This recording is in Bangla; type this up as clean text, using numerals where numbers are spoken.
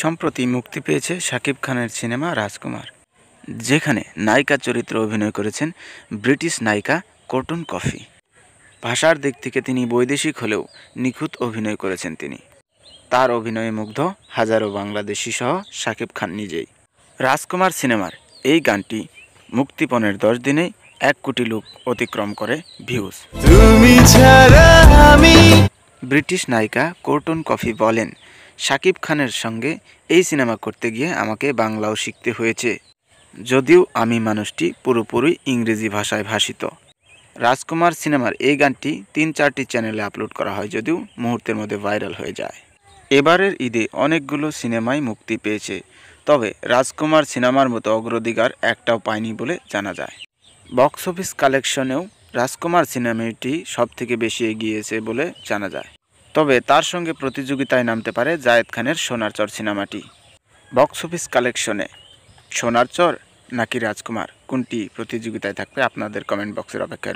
সম্প্রতি মুক্তি পেয়েছে শাকিব খানের সিনেমা রাজকুমার, যেখানে নায়িকা চরিত্রে অভিনয় করেছেন ব্রিটিশ নায়িকা কটন কফি। ভাষার দিক থেকে তিনি বৈদেশিক হলেও নিখুঁত অভিনয় করেছেন তিনি। তার অভিনয়ে মুগ্ধ হাজারো বাংলাদেশি সহ শাকিব খান নিজেই। রাজকুমার সিনেমার এই গানটি মুক্তিপণের 10 দিনেই 1 কোটি লোক অতিক্রম করে ভিউজ। ব্রিটিশ নায়িকা কটন কফি বলেন, শাকিব খানের সঙ্গে এই সিনেমা করতে গিয়ে আমাকে বাংলাও শিখতে হয়েছে, যদিও আমি মানুষটি পুরোপুরি ইংরেজি ভাষায় ভাষিত। রাজকুমার সিনেমার এই গানটি 3-4টি চ্যানেলে আপলোড করা হয়, যদিও মুহূর্তের মধ্যে ভাইরাল হয়ে যায়। এবারের ঈদে অনেকগুলো সিনেমাই মুক্তি পেয়েছে, তবে রাজকুমার সিনেমার মতো অগ্রাধিকার একটাও পায়নি বলে জানা যায়। বক্স অফিস কালেকশনেও রাজকুমার সিনেমাটি সবথেকে বেশি এগিয়েছে বলে জানা যায়। তবে তার সঙ্গে প্রতিযোগিতায় নামতে পারে জায়েদ খানের সোনার চর সিনেমাটি। বক্স অফিস কালেকশনে সোনার চর নাকি রাজকুমার, কোনটি প্রতিযোগিতায় থাকবে? আপনাদের কমেন্ট বক্সের অপেক্ষায়।